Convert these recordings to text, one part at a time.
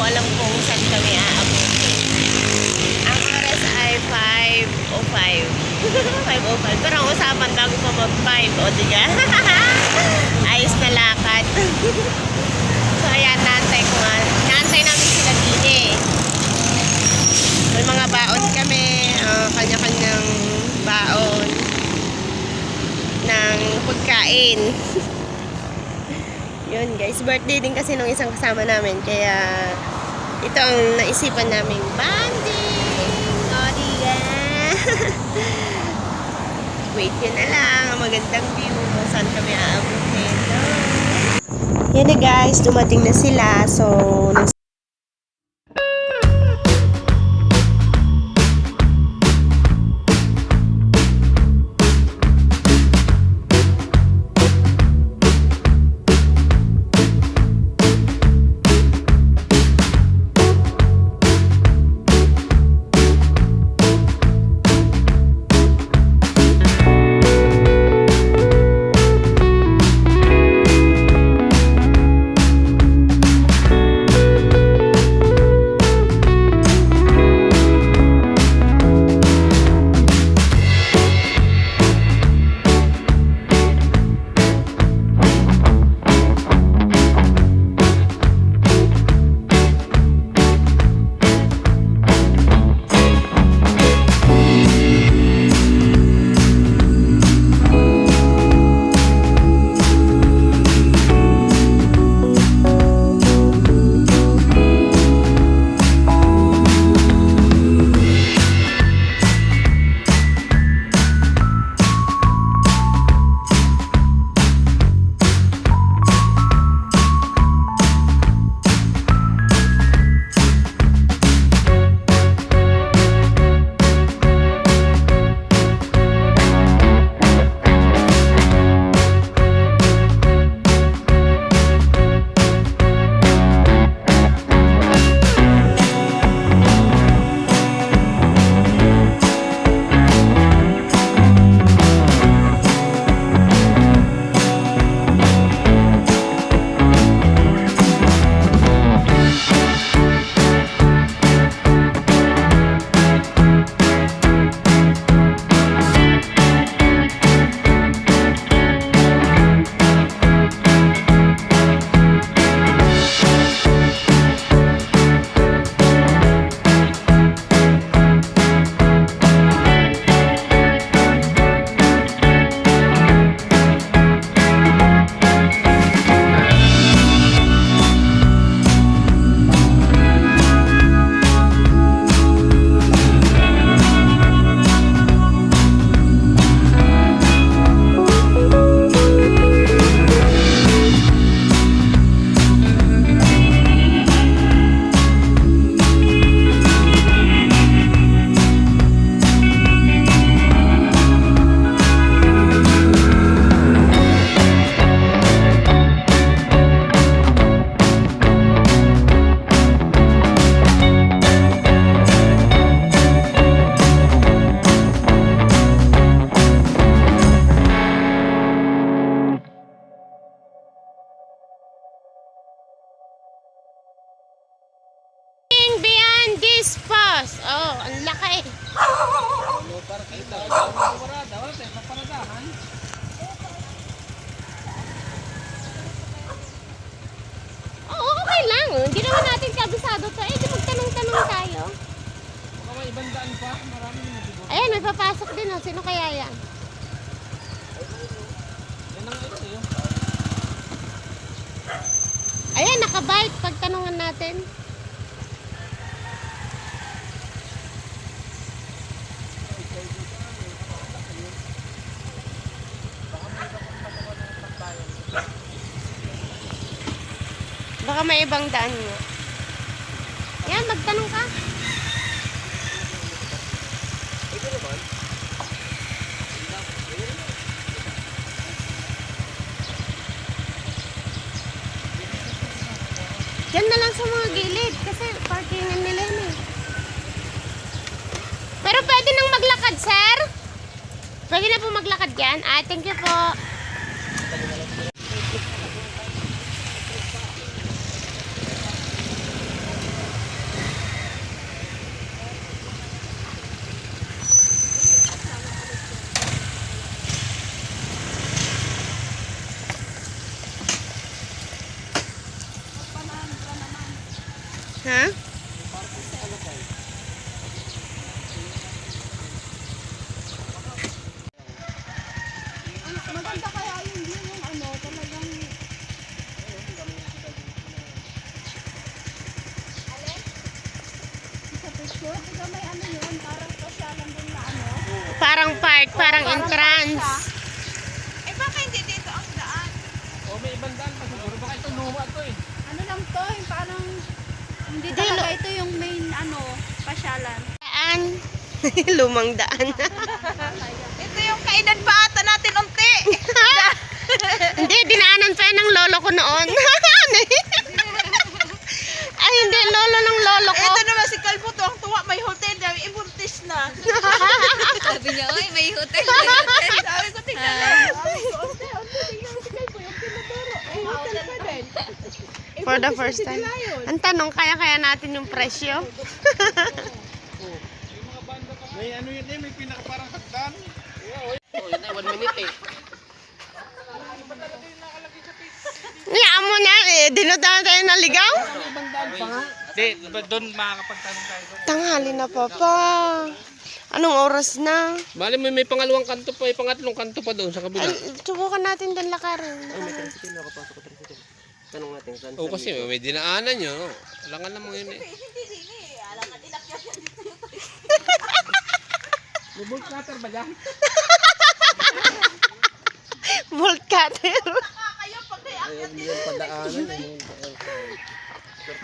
po alam kung saan kami aabutin. Ang oras ay 5:05. 5:05. Pero ang usapan bago pa mag-5. O, diga? Ayos na lakad. So, ayan, naantay ko nga. Naantay namin sila dine. May mga baon kami. Kanya-kanyang baon ng pagkain. Yun guys, birthday din kasi nung isang kasama namin. Kaya ito ang naisipan namin banding. O, diga? Wait yun na lang. Magandang view. Saan kami aabutin. Yan na guys, dumating na sila. So, oh, ang laki. Oo, okay lang. Hindi naman natin kabisado to. Eh, di magtanong-tanong tayo. Baka may ibang daan pa. Marami na siguro. Ayan, may papasok din. Oh. Sino kaya yan? Yan ang ito yun. Ayan, nakabike. Pagtanungan natin. Baka may ibang daan mo. Yan, magtanong ka. Ito naman. Diyan na lang sa mga gilid kasi parkingan nila yun eh. Pero pwede nang maglakad, sir? Pwede na po maglakad yan? Ah, thank you po. Ha? Maganda kaya yung view yung ano, talagang... Alin? Sa picture, diba may ano yun, parang pasyalan din na ano. Parang park, parang entrance. Eh baka hindi dito ang daan? O may ibang daan pa siguro. Baka ito luma to eh. Ano lang to, yung parang... Hindi talaga ito yung main ano, pasyalan. Daan. Lumang daan. Ito yung kainan pa ata natin unti. Hindi, dinaanan pa yan ng lolo ko noon. Ay, hindi, lolo ng lolo ko. Ito naman si Calvo to, ang tuwa, may hotel, dami ibuntis na. Sabi niya, oy, may hotel, may hotel. Sabi ko, tingnan lang. Sabi ko, unti, tingnan si Calvo, yung tinuturo. May hotel pa din. For the first time. Ang tanong, kaya natin yung presyo? May ano yun eh, may pinaka parang hagdan. Oh, yun eh, 1 minute eh. Ngayaan mo na eh, dinodaan tayo naligaw. May ibang daan pa nga. Hindi, doon makakapagtanong tayo. Tanghali na, Papa. Anong oras na? Mali mo may pangalawang kanto pa, may pangatlong kanto pa doon sa kabila. Ay, subukan natin doon lakarin. Tanong natin saan. Oo, kasi may dinaanan yun. No? Alangan naman yun eh. May bolt cutter ba dyan? Bolt cutter. Kayo pag kayo Ayun yung padaanan.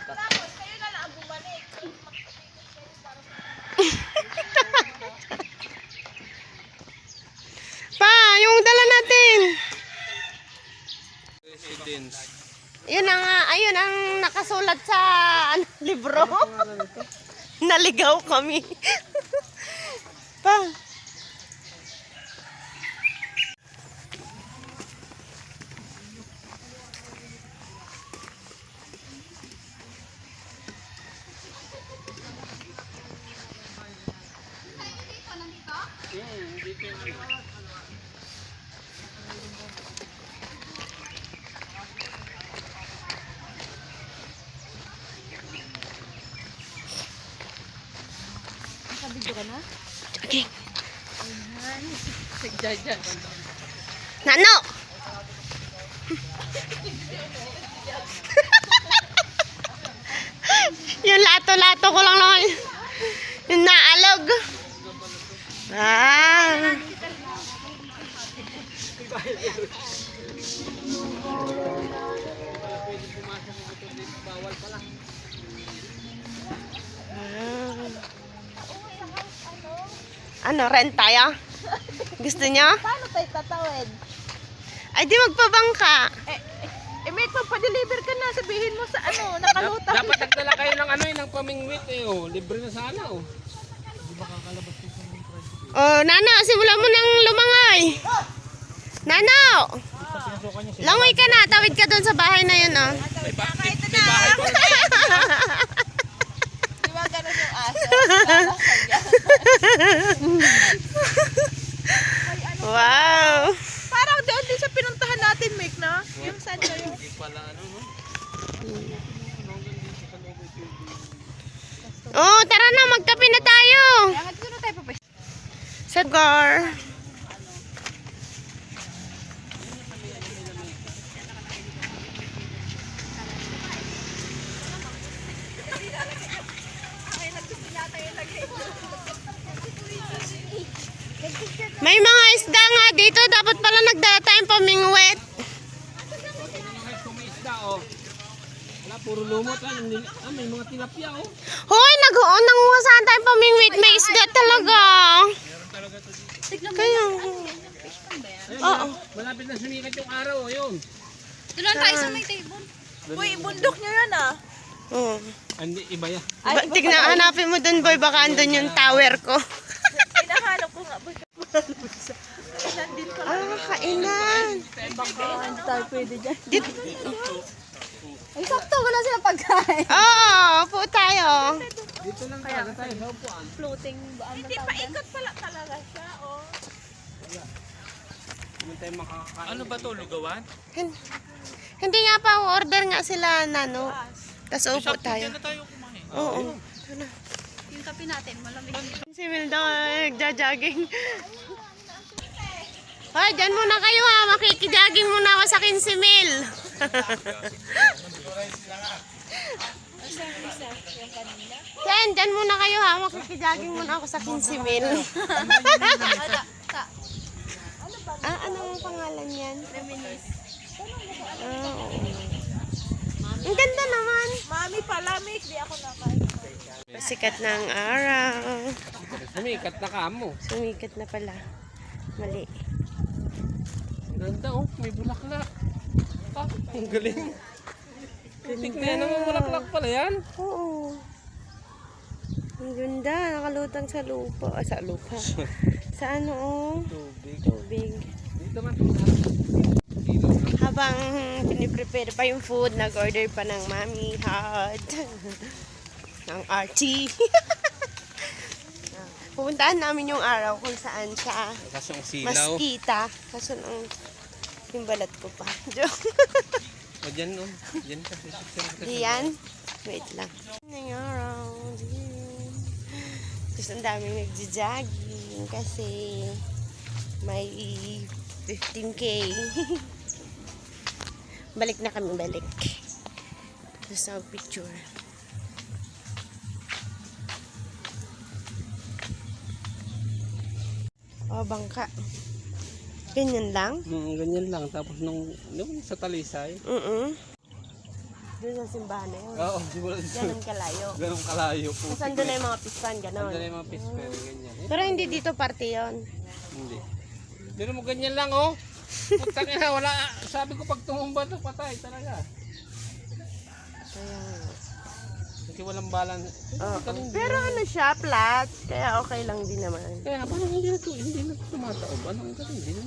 tapos, kayo na lang bumalik. Pa, yung dala natin. Residence. Yun ang, ayun ang nakasulat sa ano, libro. Naligaw kami. Pa. Okay. Nano! Yung lato-lato ko lang naman. Yung naalog. Ah. Ano, rent tayo? Gusto nyo? Paano tayo tatawid? Ay, di magpabangka. May pa-deliver ka na, sabihin mo sa ano, nakalutang. Dapat nagdala kayo ng ano eh, ng pamingwit eh. Oh. Libre na sana oh. Oh, Nano, simulan mo nang lumangay. Nano! Langoy ka na, tawid ka doon sa bahay na yun, oh. May bahay pa. Di ba ganun yung aso? Wow! Parang doon din sa pinuntahan natin, Mick, no? Yung saan ba yun? Hindi pala ano no. Oh, tara na, magkape na tayo. Kaya dito na tayo pa. Sagar. May mga isda nga dito. Dapat pala nagdala tayong pamingwit. May isda oh. Wala, puro lumot ah. May mga tilapia oh. Hoy, nanguha saan tayong pamingwit. May isda talaga. Kaya. Oo. Malapit na sumikat yung araw oh, yun. Tulan tayo sa may table. Uy, bundok nyo yan, ah. Oh. Hindi, iba yan. Tignan, hanapin mo dun, boy. Baka andun yung tower ko. Hinahanap ko nga. Nandito pa. Ah, kainan. Hindi tayo pwede dyan. Dito. Ay, sakto, wala silang pagkain. Oo, po tayo. Dito lang talaga tayo sa upuan. Floating ba? Hindi, paikot pala talaga siya, oh. Hindi tayo makakakain. Ano ba to, lugawan? Hindi nga pa, order nga sila, Nano. Tapos upo tayo. tayo kumain. Oo. Yung kape natin, malamig. Si Milda, nagja-jogging. Hoy, dyan muna kayo ha. Makikijaging muna ako sa 15 mil. Sen, dyan muna kayo ha. Makikijaging muna ako sa 15 mil. Ano ang pangalan yan? Ah, oo. Ang ganda naman. Mami, palamig. Di ako nakain. Sikat na ang araw. Sumikat na ka mo. Sumikat na pala. Mali. Ang ganda oh, may bulaklak. Ah, ang galing. Tingnan naman bulaklak pala yan. Oo. Ang ganda. Nakalutang sa lupa. Ah, sa lupa. Sa ano oh? Tubig. Tubig. Dito man. Habang piniprepare pa yung food, nag-order pa ng Mami Hot. ng RT. Pupuntahan namin yung araw kung saan siya Kaso ang mas silaw. kita. Kaso yung balat ko pa. Joke. O dyan oh. Dyan ka. Diyan. Wait lang. Ngayong araw. Tapos ang daming nagja-jogging kasi may 15K. Balik na kami, balik. Tapos sa picture. Oh, bangka. Ganyan lang? Ganyan lang. Tapos nung sa Talisay. Doon sa simbahan na yun. Oo, siguro. Ganun kalayo. Ganun kalayo po. Tapos andun na yung mga pispan, ganon. Andun na yung mga pisper, ganyan. Pero hindi dito parte yun. Hindi. Pero mo ganyan lang oh. Puta na, wala. Sabi ko pag tumumba to patay talaga. Kaya, Kasi walang balan. oo. Pero ano siya, flat. Kaya okay lang din naman. Kaya parang hindi na tumataob. Ano ang galing, hindi na.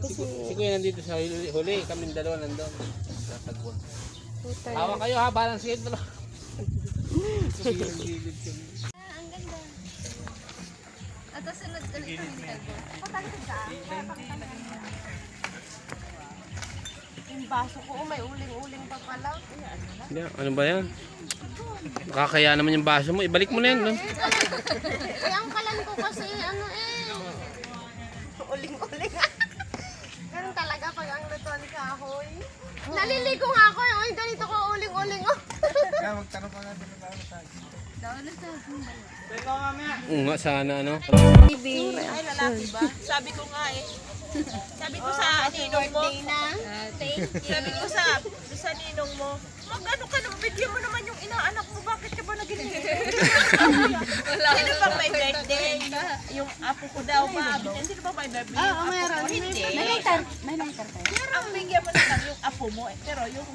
Kasi, Si Kuya nandito sa huli, kami dalawa nandun. Sa tagwan. puta Hawa na. kayo ha, balance kayo dalawa. Gilid-gilid kami. Ang ganda. At sunod ulit kami tago. Yung baso ko, may uling-uling pa pala. Hindi, ano ba yan? Nakakaya naman yung baso mo. Ibalik mo na yan. No? Eh, ang kalan ko kasi, ano uling-uling. Ganun talaga pag ang lutuan kahoy. Naliligo nga ako, ganito ko uling-uling. Oo nga, sana ano. Ay, lalaki ba? Sabi ko nga eh. Sabi ko sa ninong mo. Sabi ko sa ninong mo, mag-ano ka naman, bigyan mo naman yung inaanak mo. Bakit ka ba naging Sino bang may birthday? Yung apo ko daw ba? Sino bang may birthday? Oo, meron. Hindi. May lighter tayo. Ang bigyan mo na lang yung apo mo. Pero yung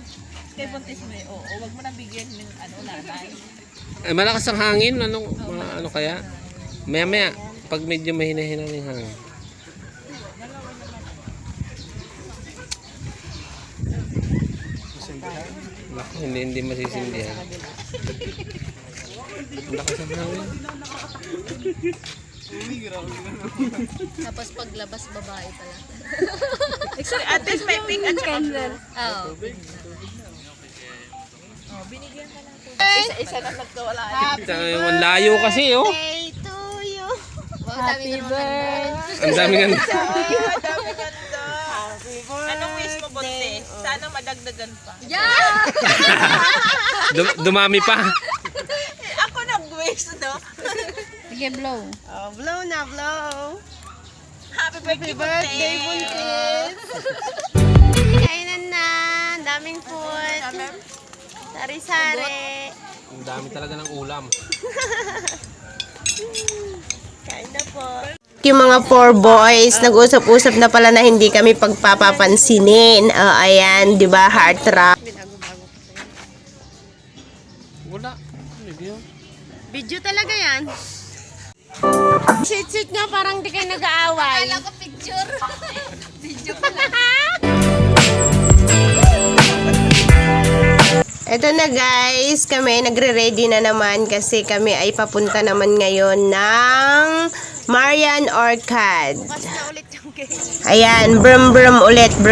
kay Buntis mo eh, oo, wag mo na bigyan ng nanay. Ay, malakas ang hangin. Ano kaya? Maya-maya, pag medyo mahina-hina ng hangin. Naku, hindi masisindihan. Lakas ang hangin. Tapos paglabas babae pala. At least may pink at saka blue. Oo. Binigyan ka lang po. Isa-isa na nagkawala. Ang layo kasi oh. Day to you. Wow, dami na naman. Ang dami nga. Madami ganda. Happy birthday. Anong wish mo, Buntis? Sana madagdagan pa. Yeah! Dumami pa. Ako nag-wish, no? Sige, blow. Oh, blow na, blow. Happy Happy birthday, Buntis. Kainan na. Daming food. Sari-sari. Ang dami talaga ng ulam. Kain na po. Yung mga 4 boys, nag-usap-usap na pala na hindi kami pagpapapansinin. Ayan, di ba, heart trap. Wala. Video. Video talaga yan. Sit-sit nga, parang di kayo nag-aaway. Kala ko picture. Video pala. Eto na guys, kami nagre-ready na naman kasi kami ay papunta naman ngayon ng Marian Orchard. Ayan, brum brum ulit.